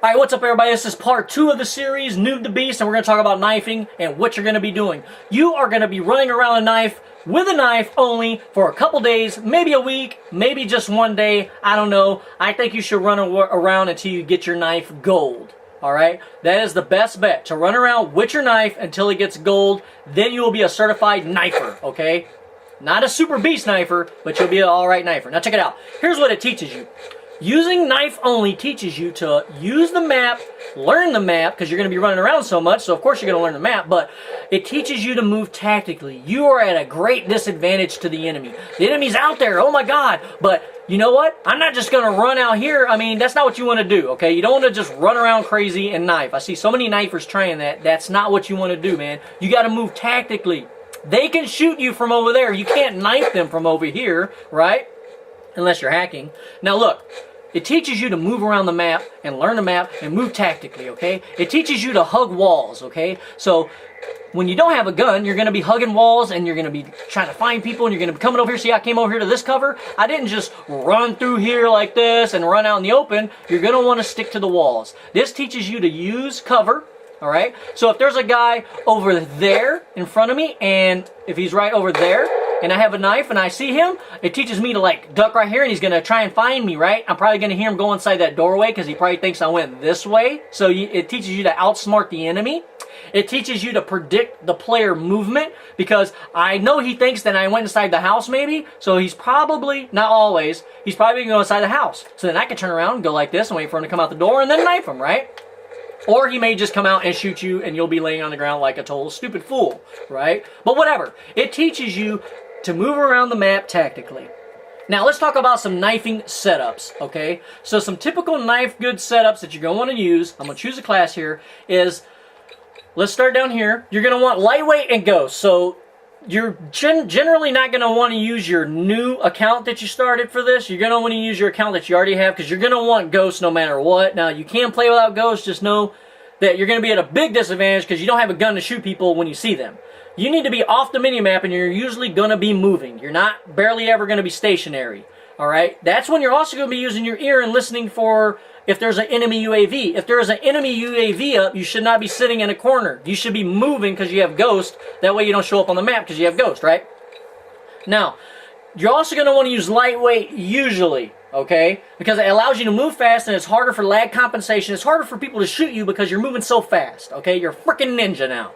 Alright, what's up everybody? This is part 2 of the series, Noob the Beast, and we're going to talk about knifing and what you're going to be doing. You are going to be running around a knife with a knife only for a couple days, maybe a week, maybe just one day, I don't know. I think you should run around until you get your knife gold. Alright? That is the best bet, to run around with your knife until it gets gold. Then you will be a certified knifer, okay? Not a super beast knifer, but you'll be an alright knifer. Now check it out. Here's what it teaches you. Using knife only teaches you to use the map, learn the map, because you're going to be running around so much, so of course you're going to learn the map, but it teaches you to move tactically. You are at a great disadvantage to the enemy. The enemy's out there, oh my god, but you know what? I'm not just going to run out here. I mean, that's not what you want to do, okay? You don't want to just run around crazy and knife. I see so many knifers trying that. That's not what you want to do, man. You got to move tactically. They can shoot you from over there. You can't knife them from over here, right? Unless you're hacking. Now look, it teaches you to move around the map and learn the map and move tactically, okay? It teaches you to hug walls, okay? So when you don't have a gun, you're going to be hugging walls and you're going to be trying to find people and you're going to be coming over here. See, I came over here to this cover. I didn't just run through here like this and run out in the open. You're going to want to stick to the walls. This teaches you to use cover. Alright, so if there's a guy over there in front of me, and if he's right over there, and I have a knife and I see him, it teaches me to like duck right here and he's going to try and find me, right? I'm probably going to hear him go inside that doorway because he probably thinks I went this way. So it teaches you to outsmart the enemy. It teaches you to predict the player movement because I know he thinks that I went inside the house maybe, so he's probably, not always, he's probably going to go inside the house. So then I can turn around and go like this and wait for him to come out the door and then knife him, right? Or he may just come out and shoot you and you'll be laying on the ground like a total stupid fool, right? But whatever. It teaches you to move around the map tactically. Now let's talk about some knifing setups, okay? So some typical knife good setups that you're going to want to use, I'm going to choose a class here, is, let's start down here. You're going to want lightweight and ghost. So you're generally not going to want to use your new account that you started for this. You're going to want to use your account that you already have because you're going to want ghosts no matter what. Now, you can play without ghosts. Just know that you're going to be at a big disadvantage because you don't have a gun to shoot people when you see them. You need to be off the minimap and you're usually going to be moving. You're not barely ever going to be stationary. Alright? That's when you're also going to be using your ear and listening for if there's an enemy UAV. If there is an enemy UAV up, you should not be sitting in a corner. You should be moving because you have ghost. That way you don't show up on the map because you have ghost, right? Now, you're also going to want to use lightweight usually, okay? Because it allows you to move fast and it's harder for lag compensation. It's harder for people to shoot you because you're moving so fast, okay? You're a freaking ninja now.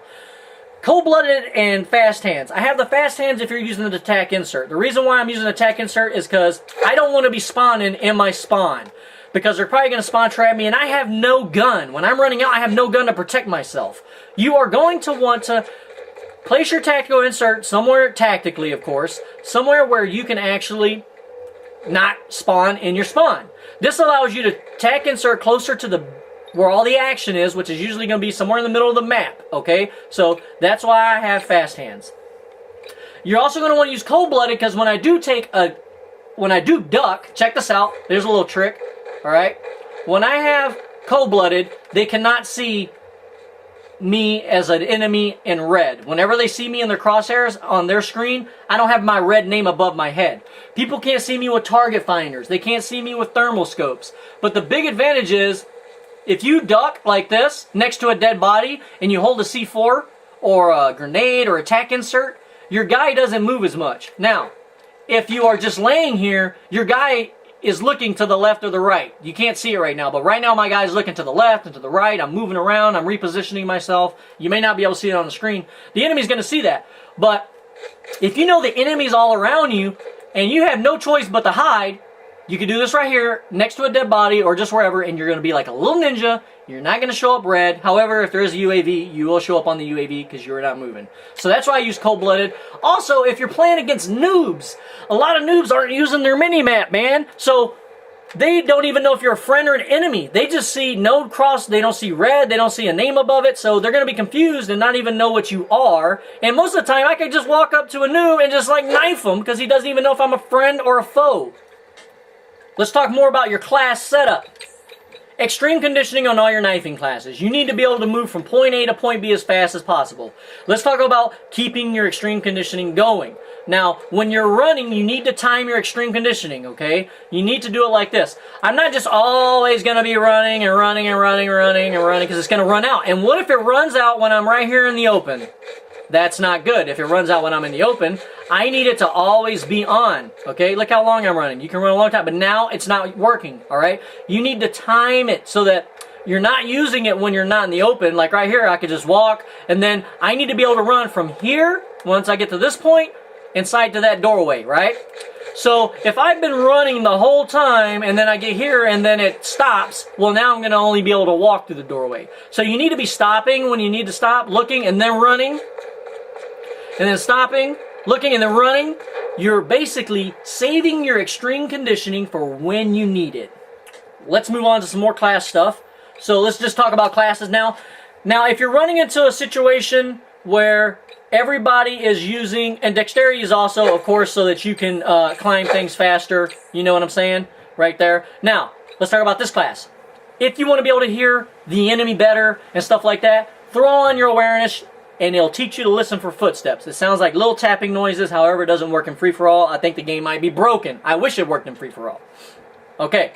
Cold-blooded and fast hands. I have the fast hands if you're using the attack insert. The reason why I'm using the attack insert is because I don't want to be spawning in my spawn. Because they're probably going to spawn trap me and I have no gun. When I'm running out, I have no gun to protect myself. You are going to want to place your tactical insert somewhere, tactically of course, somewhere where you can actually not spawn in your spawn. This allows you to tack insert closer to where all the action is, which is usually going to be somewhere in the middle of the map, okay? So that's why I have fast hands. You're also going to want to use cold-blooded because when I do duck, check this out, there's a little trick. Alright? When I have cold-blooded, they cannot see me as an enemy in red. Whenever they see me in their crosshairs on their screen, I don't have my red name above my head. People can't see me with target finders. They can't see me with thermal scopes. But the big advantage is, if you duck like this, next to a dead body, and you hold a C4, or a grenade, or attack insert, your guy doesn't move as much. Now, if you are just laying here, your guy is looking to the left or the right. You can't see it right now, but right now my guy's looking to the left and to the right. I'm moving around, I'm repositioning myself. You may not be able to see it on the screen. The enemy's going to see that. But if you know the enemy's all around you and you have no choice but to hide, you can do this right here next to a dead body or just wherever, and you're going to be like a little ninja. You're not going to show up red. However, if there is a UAV, you will show up on the UAV because you're not moving. So that's why I use cold-blooded. Also, if you're playing against noobs, a lot of noobs aren't using their mini-map, man. So they don't even know if you're a friend or an enemy. They just see node cross. They don't see red. They don't see a name above it. So they're going to be confused and not even know what you are. And most of the time, I could just walk up to a noob and just like knife him because he doesn't even know if I'm a friend or a foe. Let's talk more about your class setup. Extreme conditioning on all your knifing classes. You need to be able to move from point A to point B as fast as possible. Let's talk about keeping your extreme conditioning going. Now, when you're running, you need to time your extreme conditioning, okay? You need to do it like this. I'm not just always going to be running and running and running and running and running because it's going to run out. And what if it runs out when I'm right here in the open? That's not good. If it runs out when I'm in the open, I need it to always be on, okay? Look how long I'm running. You can run a long time, but now it's not working, all right? You need to time it so that you're not using it when you're not in the open. Like right here, I could just walk, and then I need to be able to run from here, once I get to this point, inside to that doorway, right? So if I've been running the whole time, and then I get here, and then it stops, well, now I'm going to only be able to walk through the doorway. So you need to be stopping when you need to stop, looking, and then running, and then stopping, looking, and then running. You're basically saving your extreme conditioning for when you need it. Let's move on to some more class stuff. So let's just talk about classes now. Now, if you're running into a situation where everybody is using, and dexterity is also, of course, so that you can climb things faster. You know what I'm saying? Right there. Now, let's talk about this class. If you want to be able to hear the enemy better and stuff like that, throw on your awareness, and it'll teach you to listen for footsteps. It sounds like little tapping noises. However, it doesn't work in free-for-all. I think the game might be broken. I wish it worked in free-for-all. Okay.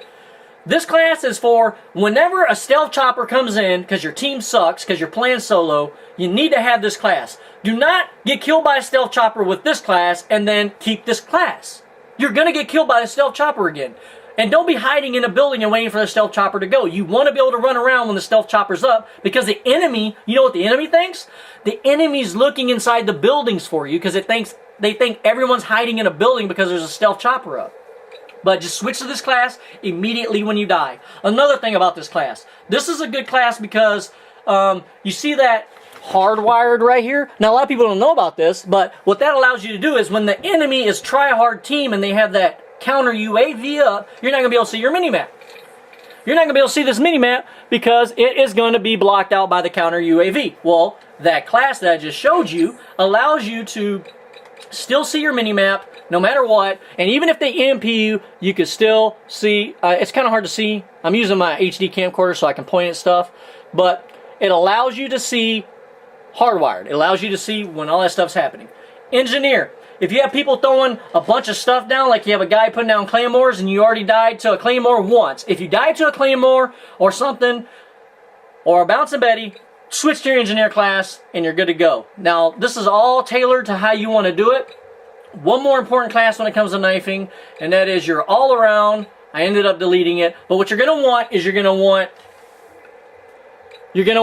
This class is for whenever a stealth chopper comes in, because your team sucks, because you're playing solo, you need to have this class. Do not get killed by a stealth chopper with this class and then keep this class. You're going to get killed by a stealth chopper again. And don't be hiding in a building and waiting for the stealth chopper to go. You want to be able to run around when the stealth chopper's up, because the enemy, you know what the enemy thinks? The enemy's looking inside the buildings for you because they think everyone's hiding in a building because there's a stealth chopper up. But just switch to this class immediately when you die. Another thing about this class. This is a good class because you see that hardwired right here? Now, a lot of people don't know about this, but what that allows you to do is when the enemy is try-hard team and they have that counter UAV up, you're not going to be able to see your mini-map. You're not going to be able to see this mini-map because it is going to be blocked out by the counter UAV. Well, that class that I just showed you allows you to still see your mini-map no matter what, and even if they EMP you, you can still see. It's kind of hard to see. I'm using my HD camcorder so I can point at stuff, but it allows you to see hardwired. It allows you to see when all that stuff's happening. Engineer. If you have people throwing a bunch of stuff down, like you have a guy putting down claymores and you already died to a claymore once. If you died to a claymore or something, or a bouncing Betty, switch to your engineer class and you're good to go. Now, this is all tailored to how you want to do it. One more important class when it comes to knifing, and that is your all-around. I ended up deleting it, but what you're going to want is you're going to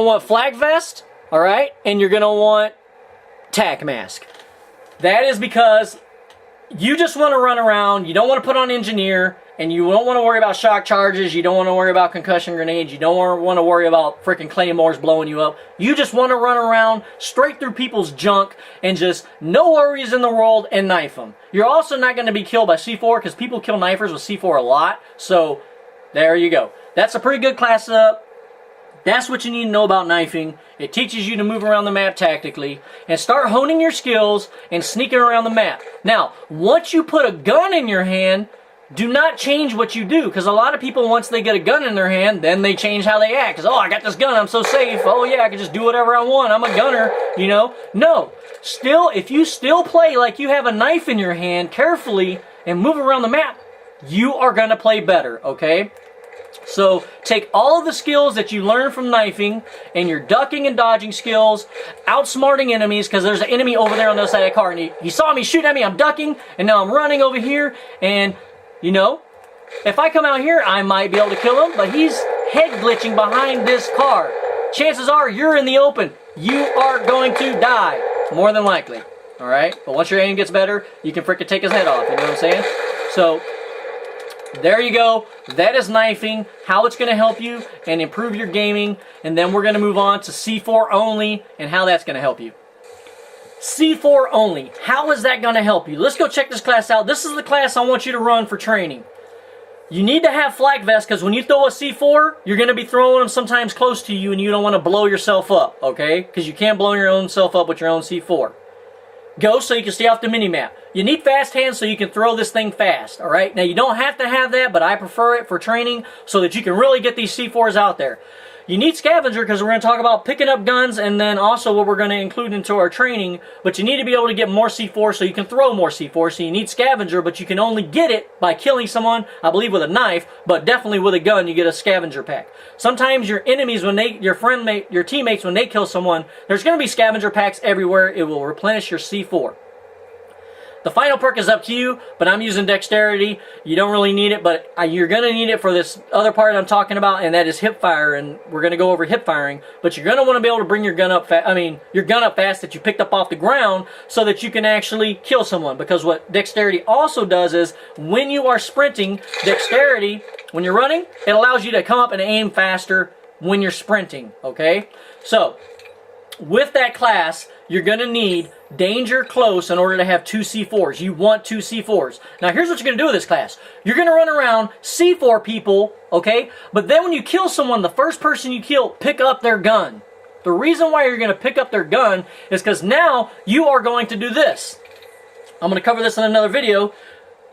want flag vest, all right, and you're going to want tack mask. That is because you just want to run around. You don't want to put on engineer, and you don't want to worry about shock charges. You don't want to worry about concussion grenades. You don't want to worry about freaking claymores blowing you up. You just want to run around straight through people's junk and just no worries in the world and knife them. You're also not going to be killed by C4 because people kill knifers with C4 a lot. So there you go. That's a pretty good class up. That's what you need to know about knifing. It teaches you to move around the map tactically and start honing your skills and sneaking around the map. Now, once you put a gun in your hand, do not change what you do, because a lot of people, once they get a gun in their hand, then they change how they act. Because, oh, I got this gun, I'm so safe. Oh, yeah, I can just do whatever I want. I'm a gunner, you know. No. Still, if you still play like you have a knife in your hand carefully and move around the map, you are going to play better, okay? So take all of the skills that you learn from knifing and your ducking and dodging skills, outsmarting enemies, because there's an enemy over there on the other side of the car, and he saw me shoot at me, I'm ducking, and now I'm running over here, and you know, if I come out here, I might be able to kill him, but he's head glitching behind this car. Chances are you're in the open. You are going to die, more than likely. All right? But once your aim gets better, you can frickin' take his head off. You know what I'm saying? So, there you go. That is knifing, how it's going to help you and improve your gaming. And then we're going to move on to C4 only and how that's going to help you. C4 only. How is that going to help you? Let's go check this class out. This is the class I want you to run for training. You need to have flak vest because when you throw a C4, you're going to be throwing them sometimes close to you and you don't want to blow yourself up, okay? Because you can't blow your own self up with your own C4. Go so you can stay off the minimap. You need fast hands so you can throw this thing fast, alright? Now, you don't have to have that, but I prefer it for training so that you can really get these C4s out there. you need scavenger because we're going to talk about picking up guns and then also what we're going to include into our training. But you need to be able to get more C4 so you can throw more C4. So you need scavenger, but you can only get it by killing someone, I believe with a knife, but definitely with a gun you get a scavenger pack. Sometimes your enemies, when they, your teammates, when they kill someone, there's going to be scavenger packs everywhere. It will replenish your C4. The final perk is up to you, but I'm using dexterity. You don't really need it, but you're going to need it for this other part I'm talking about, and that is hip fire, and we're going to go over hip firing. But you're going to want to be able to bring your gun up fast that you picked up off the ground so that you can actually kill someone. Because what dexterity also does is when you are sprinting, dexterity, when you're running, it allows you to come up and aim faster when you're sprinting, okay? So, with that class, you're going to need danger close in order to have 2 C4s. You want 2 C4s. Now here's what you're going to do with this class. You're going to run around C4 people, okay? But then when you kill someone, the first person you kill, pick up their gun. The reason why you're going to pick up their gun is because now you are going to do this. I'm going to cover this in another video.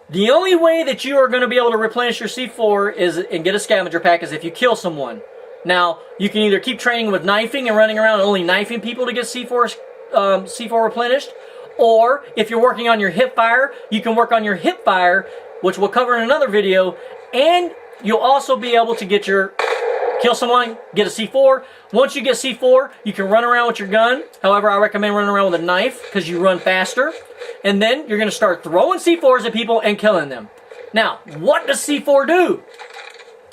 The only way that you are going to be able to replenish your C4 and get a scavenger pack is if you kill someone. Now, you can either keep training with knifing and running around and only knifing people to get C4 replenished, or if you're working on your hip fire, you can work on your hip fire, which we'll cover in another video, and you'll also be able to get kill someone, get a C4. Once you get C4, you can run around with your gun. However, I recommend running around with a knife because you run faster. And then you're going to start throwing C4s at people and killing them. Now, what does C4 do?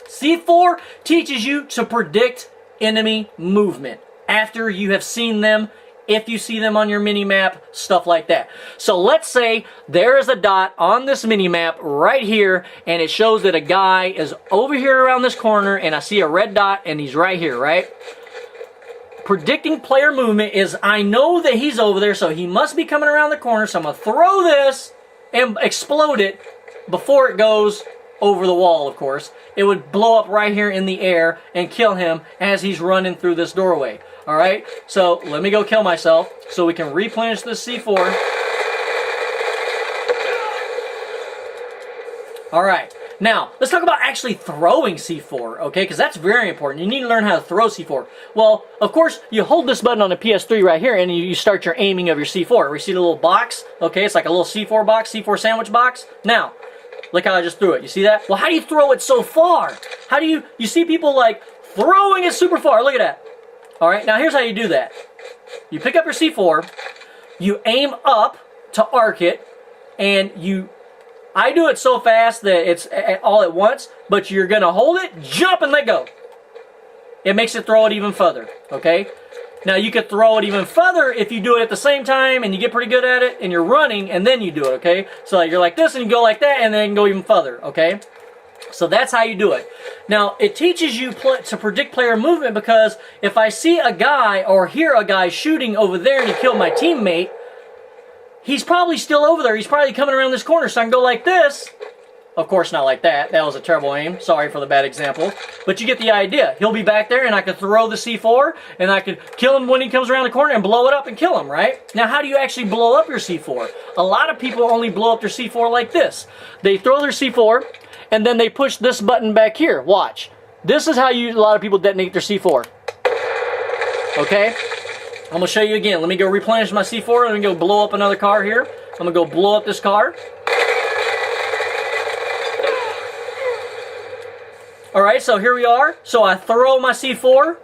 C4 teaches you to predict enemy movement after you have seen them, if you see them on your mini-map, stuff like that. So let's say there is a dot on this mini-map right here, and it shows that a guy is over here around this corner, and I see a red dot, and he's right here, right? Predicting player movement is, I know that he's over there, so he must be coming around the corner, so I'm going to throw this and explode it before it goes over the wall, of course. It would blow up right here in the air and kill him as he's running through this doorway. Alright, so let me go kill myself so we can replenish this C4. Alright, now let's talk about actually throwing C4, okay? Because that's very important. You need to learn how to throw C4. Well, of course, you hold this button on the PS3 right here and you start your aiming of your C4. We see the little box, okay? It's like a little C4 box, C4 sandwich box. Now, look how I just threw it. You see that? Well, how do you throw it so far? How do you see people like throwing it super far. Look at that. Alright, now here's how you do that. You pick up your C4, you aim up to arc it, and I do it so fast that it's all at once, but you're going to hold it, jump, and let go. It makes it throw it even further, okay? Now you could throw it even further if you do it at the same time and you get pretty good at it and you're running and then you do it, okay? So you're like this and you go like that and then go even further, okay? So that's how you do it. Now, it teaches you to predict player movement because if I see a guy or hear a guy shooting over there and he killed my teammate, he's probably still over there. He's probably coming around this corner, so I can go like this. Of course, not like that. That was a terrible aim. Sorry for the bad example. But you get the idea. He'll be back there, and I could throw the C4, and I could kill him when he comes around the corner and blow it up and kill him, right? Now, how do you actually blow up your C4? A lot of people only blow up their C4 like this. They throw their C4, and then they push this button back here. Watch. This is how a lot of people detonate their C4. Okay? I'm going to show you again. Let me go replenish my C4. Let me go blow up another car here. I'm going to go blow up this car. Alright, so here we are. So I throw my C4.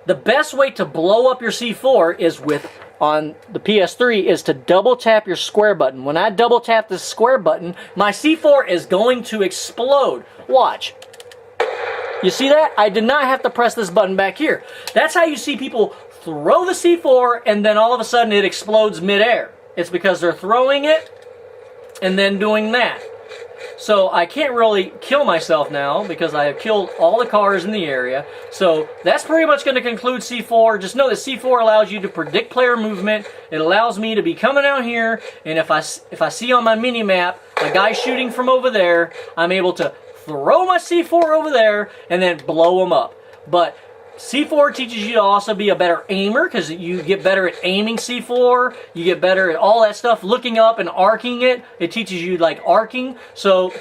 The best way to blow up your C4 is on the PS3 is to double tap your square button. When I double tap the square button, my C4 is going to explode. Watch. You see that? I did not have to press this button back here. That's how you see people throw the C4 and then all of a sudden it explodes midair. It's because they're throwing it and then doing that. So I can't really kill myself now because I have killed all the cars in the area. So that's pretty much going to conclude C4. Just know that C4 allows you to predict player movement. It allows me to be coming out here, and if I see on my mini-map a guy shooting from over there, I'm able to throw my C4 over there and then blow him up. But C4 teaches you to also be a better aimer because you get better at aiming C4. You get better at all that stuff, looking up and arcing it. It teaches you like arcing. So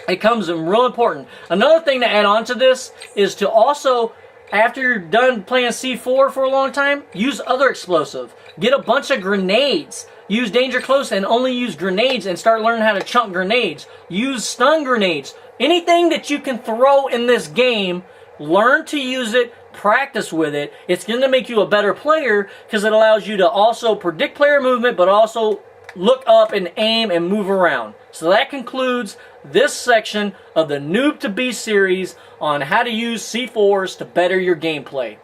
it comes in real important. Another thing to add on to this is to also after you're done playing C4 for a long time, use other explosive. Get a bunch of grenades. Use danger close and only use grenades and start learning how to chunk grenades. Use stun grenades. Anything that you can throw in this game, learn to use it, practice with it. It's going to make you a better player because it allows you to also predict player movement, but also look up and aim and move around. So that concludes this section of the Noob to Beast series on how to use C4s to better your gameplay.